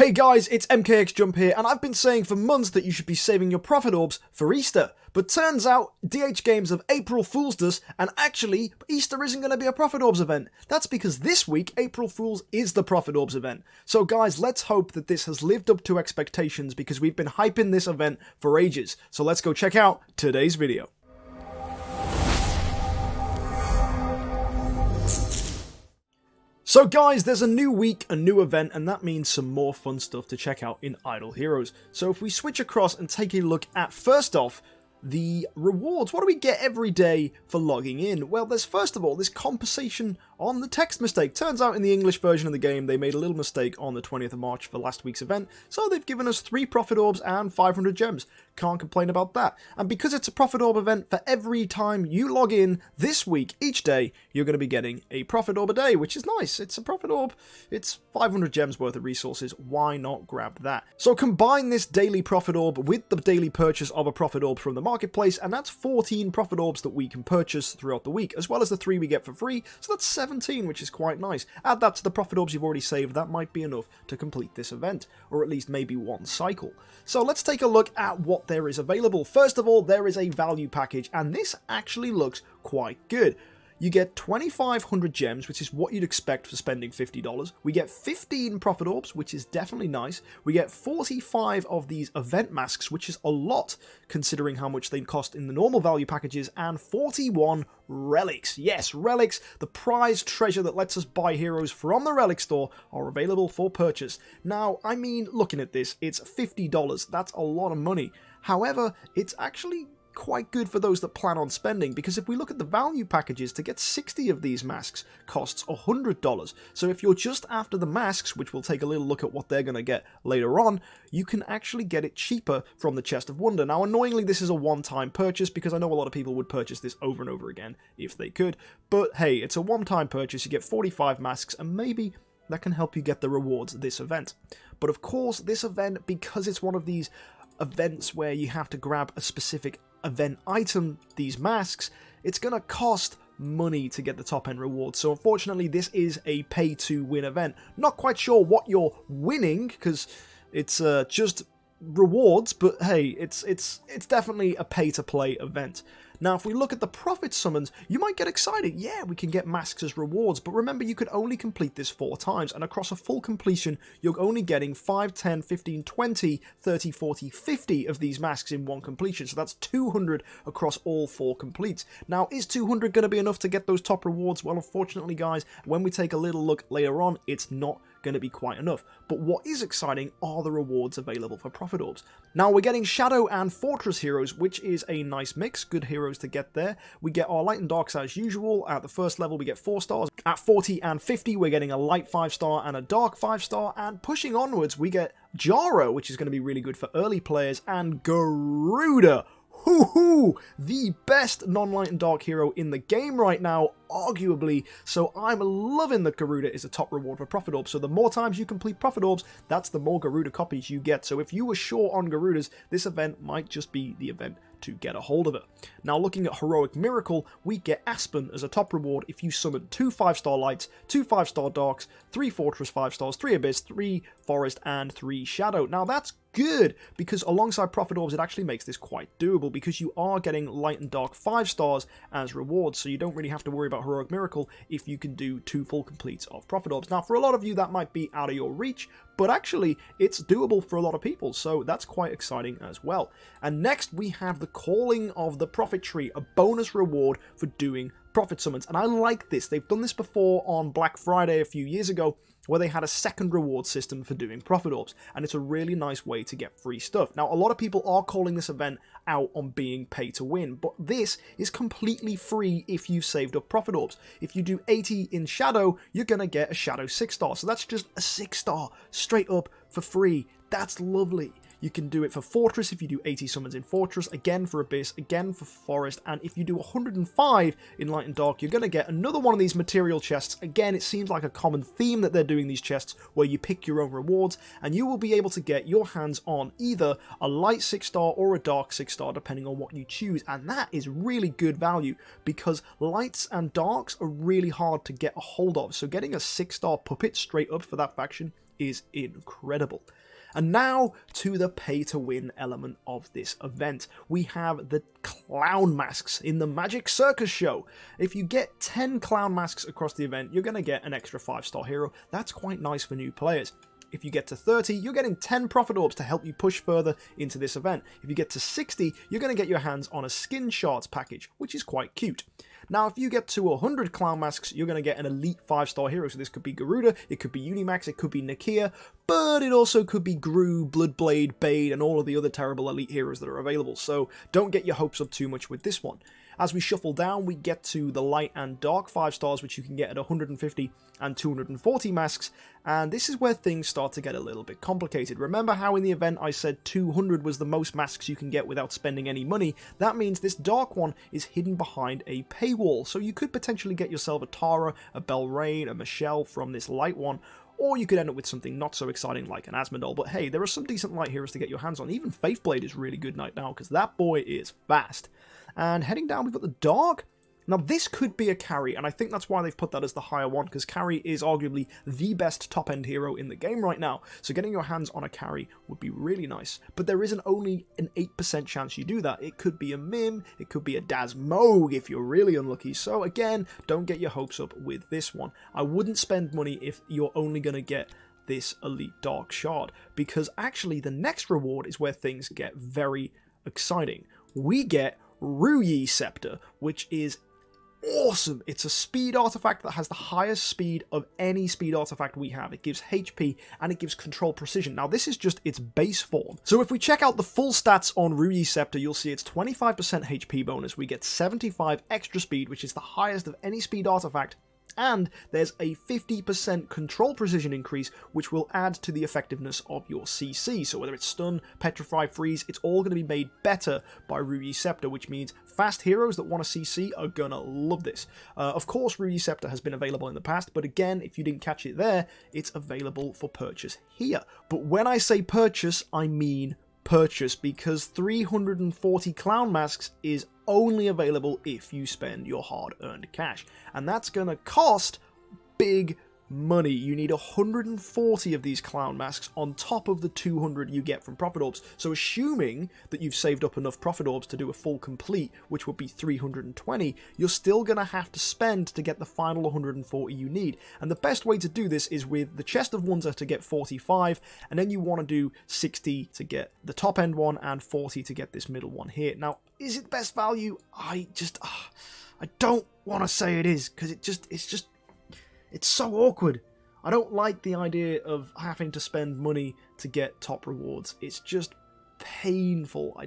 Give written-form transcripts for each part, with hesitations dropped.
Hey guys, it's MKxJUMP here, and I've been saying for months that you should be saving your Prophet Orbs for Easter. But turns out, DHGames have April Fool's us, and actually, Easter isn't going to be a Prophet Orbs event. That's because this week, April Fool's is the Prophet Orbs event. So guys, let's hope that this has lived up to expectations because we've been hyping this event for ages. So let's go check out today's video. So guys, there's a new week, a new event, and that means some more fun stuff to check out in Idle Heroes. So if we switch across and take a look at, first off, the rewards. What do we get every day for logging in? Well, there's first of all this compensation on the text mistake. Turns out in the English version of the game, they made a little mistake on the 20th of March for last week's event, so they've given us 3 Prophet Orbs and 500 gems. Can't complain about that. And because it's a Prophet Orb event, for every time you log in this week, each day, you're going to be getting a Prophet Orb a day, which is nice. It's a Prophet Orb. It's 500 gems worth of resources. Why not grab that? So combine this daily Prophet Orb with the daily purchase of a Prophet Orb from the marketplace, and that's 14 Prophet Orbs that we can purchase throughout the week, as well as the 3 we get for free, so that's 17, which is quite nice. Add that to the Prophet Orbs you've already saved, that might be enough to complete this event, or at least maybe one cycle. So let's take a look at what there is available. First of all, there is a value package, and this actually looks quite good. You get 2,500 gems, which is what you'd expect for spending $50. We get 15 Prophet Orbs, which is definitely nice. We get 45 of these event masks, which is a lot, considering how much they cost in the normal value packages, and 41 relics. Yes, relics, the prized treasure that lets us buy heroes from the relic store, are available for purchase. Now, I mean, looking at this, it's $50. That's a lot of money. However, it's actually quite good for those that plan on spending, because if we look at the value packages, to get 60 of these masks costs $100. So if you're just after the masks, which we'll take a little look at what they're going to get later on, you can actually get it cheaper from the Chest of Wonder. Now, annoyingly, this is a one-time purchase, because I know a lot of people would purchase this over and over again if they could, but hey, it's a one-time purchase. You get 45 masks, and maybe that can help you get the rewards this event. But of course, this event, because it's one of these events where you have to grab a specific event item, these masks, it's gonna cost money to get the top end rewards. So unfortunately, this is a pay to win event. Not quite sure what you're winning, because it's just rewards, but hey, it's definitely a pay to play event. Now, if we look at the Prophet summons, you might get excited. Yeah, we can get masks as rewards, but remember, you could only complete this 4 times, and across a full completion, you're only getting 5, 10, 15, 20, 30, 40, 50 of these masks in one completion, so that's 200 across all 4 completes. Now, is 200 going to be enough to get those top rewards? Well, unfortunately, guys, when we take a little look later on, it's not going to be quite enough. But what is exciting are the rewards available for Prophet Orbs. Now, we're getting Shadow and Fortress heroes, which is a nice mix. Good heroes to get there. We get our Light and Darks as usual. At the first level, we get 4 stars. At 40 and 50, we're getting a Light 5-star and a Dark 5-star. And pushing onwards, we get Jaro, which is going to be really good for early players, and Garuda. Hoo-hoo! The best non-light and dark hero in the game right now, arguably, so I'm loving that Garuda is a top reward for Prophet Orbs. So the more times you complete Prophet Orbs, that's the more Garuda copies you get. So if you were short on Garudas, this event might just be the event to get a hold of it. Now, looking at Heroic Miracle, we get Aspen as a top reward if you summon 2 5-star Lights, 2 5-star Darks, 3 Fortress 5-stars, 3 Abyss, 3 Forest, and 3 Shadow. Now, that's good, because alongside Prophet Orbs, it actually makes this quite doable, because you are getting Light and Dark 5-stars as rewards, so you don't really have to worry about Heroic Miracle if you can do 2 full completes of Prophet Orbs. Now, for a lot of you, that might be out of your reach, but actually, it's doable for a lot of people, so that's quite exciting as well. And next, we have the Calling of the Prophet Tree, a bonus reward for doing Prophet summons, and I like this. They've done this before on Black Friday a few years ago, where they had a second reward system for doing Prophet Orbs, and it's a really nice way to get free stuff. Now, a lot of people are calling this event out on being pay to win, but this is completely free if you've saved up Prophet Orbs. If you do 80 in Shadow, you're going to get a Shadow 6-star, so that's just a 6-star straight up for free. That's lovely. You can do it for Fortress if you do 80 summons in Fortress, again for Abyss, again for Forest, and if you do 105 in Light and Dark, you're going to get another one of these material chests. Again, it seems like a common theme that they're doing these chests, where you pick your own rewards, and you will be able to get your hands on either a Light 6-star or a Dark 6-star, depending on what you choose, and that is really good value, because Lights and Darks are really hard to get a hold of, so getting a 6-star puppet straight up for that faction is incredible. And now to the pay-to-win element of this event. We have the clown masks in the Magic Circus show. If you get 10 clown masks across the event, you're going to get an extra 5-star hero. That's quite nice for new players. If you get to 30, you're getting 10 Prophet Orbs to help you push further into this event. If you get to 60, you're going to get your hands on a Skin Shards package, which is quite cute. Now, if you get to 100 Clown Masks, you're going to get an elite 5-star hero. So this could be Garuda, it could be Unimax, it could be Nakia, but it also could be Gru, Bloodblade, Bade, and all of the other terrible elite heroes that are available. So don't get your hopes up too much with this one. As we shuffle down, we get to the Light and Dark 5-stars, which you can get at 150 and 240 masks, and this is where things start to get a little bit complicated. Remember how in the event I said 200 was the most masks you can get without spending any money? That means this Dark one is hidden behind a paywall, so you could potentially get yourself a Tara, a Belrain, a Michelle from this Light one, or you could end up with something not so exciting like an Asmodel. But hey, there are some decent light heroes to get your hands on. Even Faithblade is really good right now, because that boy is fast. And heading down, we've got the Dark. Now, this could be a carry, and I think that's why they've put that as the higher one, because carry is arguably the best top-end hero in the game right now, so getting your hands on a carry would be really nice. But there isn't only an 8% chance you do that. It could be a Mim, it could be a Dasmogue if you're really unlucky, so again, don't get your hopes up with this one. I wouldn't spend money if you're only going to get this Elite Dark Shard, because actually the next reward is where things get very exciting. We get Ruyi Scepter, which is awesome. It's a speed artifact that has the highest speed of any speed artifact we have. It gives HP and it gives control precision. Now this is just its base form. So if we check out the full stats on Ruyi Scepter, you'll see it's 25% HP bonus. We get 75 extra speed, which is the highest of any speed artifact. And there's a 50% control precision increase, which will add to the effectiveness of your CC. So whether it's stun, petrify, freeze, it's all going to be made better by Ruyi Scepter, which means fast heroes that want to CC are going to love this. Of course, Ruyi Scepter has been available in the past, but again, if you didn't catch it there, it's available for purchase here. But when I say purchase, I mean purchase, because 340 clown masks is only available if you spend your hard-earned cash, and that's gonna cost big money. You need 140 of these clown masks on top of the 200 you get from Prophet Orbs. So assuming that you've saved up enough Prophet Orbs to do a full complete, which would be 320, you're still going to have to spend to get the final 140 you need. And the best way to do this is with the Chest of Wonder to get 45, and then you want to do 60 to get the top end one and 40 to get this middle one here. Now, is it best value? I don't want to say it is, because it's so awkward. I don't like the idea of having to spend money to get top rewards. It's just painful.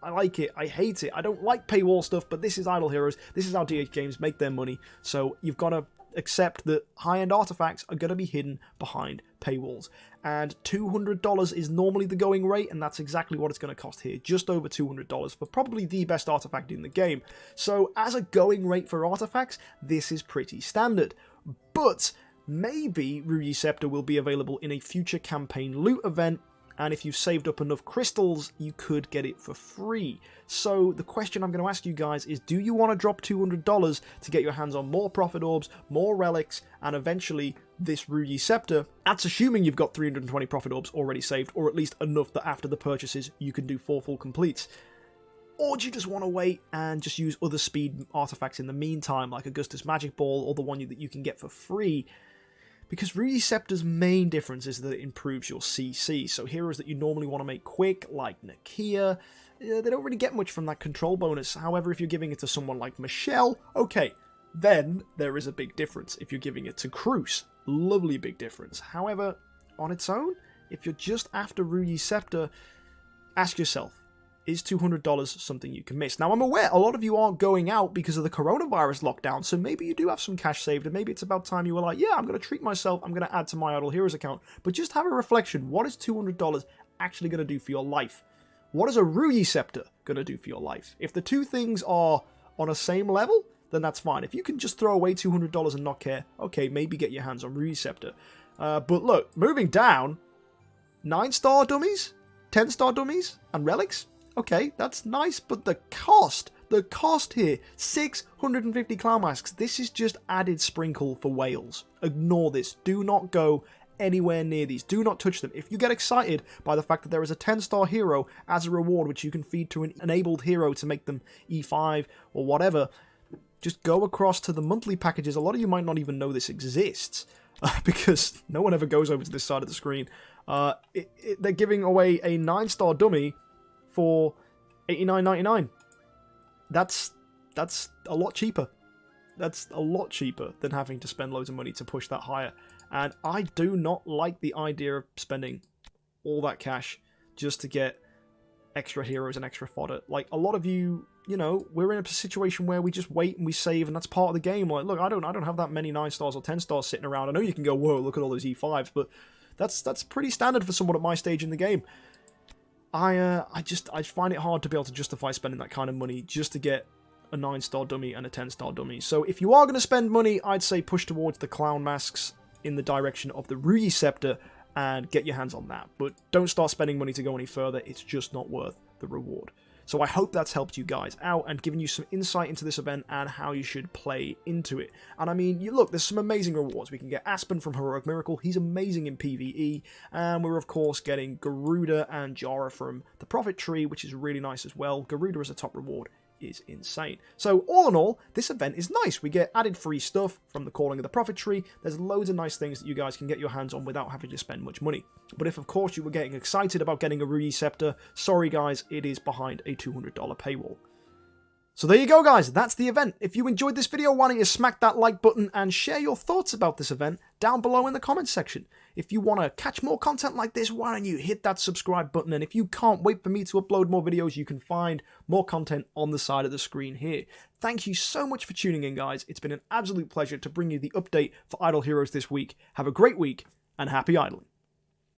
I like it. I hate it. I don't like paywall stuff, but this is Idle Heroes. This is how DHGames make their money. So you've got to accept that high-end artifacts are going to be hidden behind paywalls. And $200 is normally the going rate, and that's exactly what it's going to cost here. Just over $200 for probably the best artifact in the game. So as a going rate for artifacts, this is pretty standard. But maybe Ruyi Scepter will be available in a future campaign loot event, and if you've saved up enough crystals, you could get it for free. So the question I'm going to ask you guys is, do you want to drop $200 to get your hands on more Prophet Orbs, more relics, and eventually this Ruyi Scepter? That's assuming you've got 320 Prophet Orbs already saved, or at least enough that after the purchases you can do 4 full completes. Or do you just want to wait and just use other speed artifacts in the meantime, like Augustus Magic Ball or the one that you can get for free? Because Ruyi Scepter's main difference is that it improves your CC, so heroes that you normally want to make quick, like Nakia, they don't really get much from that control bonus. However, if you're giving it to someone like Michelle, okay, then there is a big difference. If you're giving it to Cruz, lovely big difference. However, on its own, if you're just after Ruyi Scepter, ask yourself, is $200 something you can miss? Now, I'm aware a lot of you aren't going out because of the coronavirus lockdown, so maybe you do have some cash saved, and maybe it's about time you were like, yeah, I'm going to treat myself, I'm going to add to my Idle Heroes account. But just have a reflection. What is $200 actually going to do for your life? What is a Ruyi Scepter going to do for your life? If the two things are on a same level, then that's fine. If you can just throw away $200 and not care, okay, maybe get your hands on Ruyi Scepter. But look, moving down, 9-star dummies, 10-star dummies, and relics. Okay, that's nice, but the cost here, 650 clown masks. This is just added sprinkle for whales. Ignore this. Do not go anywhere near these. Do not touch them. If you get excited by the fact that there is a 10-star hero as a reward, which you can feed to an enabled hero to make them E5 or whatever, just go across to the monthly packages. A lot of you might not even know this exists because no one ever goes over to this side of the screen. They're giving away a 9-star dummy for $89.99. That's a lot cheaper. That's a lot cheaper than having to spend loads of money to push that higher. And I do not like the idea of spending all that cash just to get extra heroes and extra fodder. Like, a lot of you, you know, we're in a situation where we just wait and we save, and that's part of the game. Like, look, I don't have that many 9 stars or 10 stars sitting around. I know you can go, whoa, look at all those E5s, but that's pretty standard for someone at my stage in the game. I find it hard to be able to justify spending that kind of money just to get a 9-star dummy and a 10-star dummy. So if you are going to spend money, I'd say push towards the clown masks in the direction of the Ruyi Scepter and get your hands on that. But don't start spending money to go any further. It's just not worth the reward. So I hope that's helped you guys out and given you some insight into this event and how you should play into it. And I mean, look, there's some amazing rewards. We can get Aspen from Heroic Miracle. He's amazing in PvE. And we're, of course, getting Garuda and Jara from the Prophet Tree, which is really nice as well. Garuda as a top reward is insane. So all in all, this event is nice. We get added free stuff from the Calling of the Prophet Tree. There's loads of nice things that you guys can get your hands on without having to spend much money. But if of course you were getting excited about getting a Ruyi Scepter, sorry guys, it is behind a $200 paywall. So there you go guys, that's the event. If you enjoyed this video, why don't you smack that like button and share your thoughts about this event down below in the comments section. If you want to catch more content like this, why don't you hit that subscribe button, and if you can't wait for me to upload more videos, you can find more content on the side of the screen here. Thank you so much for tuning in guys, it's been an absolute pleasure to bring you the update for Idle Heroes this week. Have a great week, and happy idling.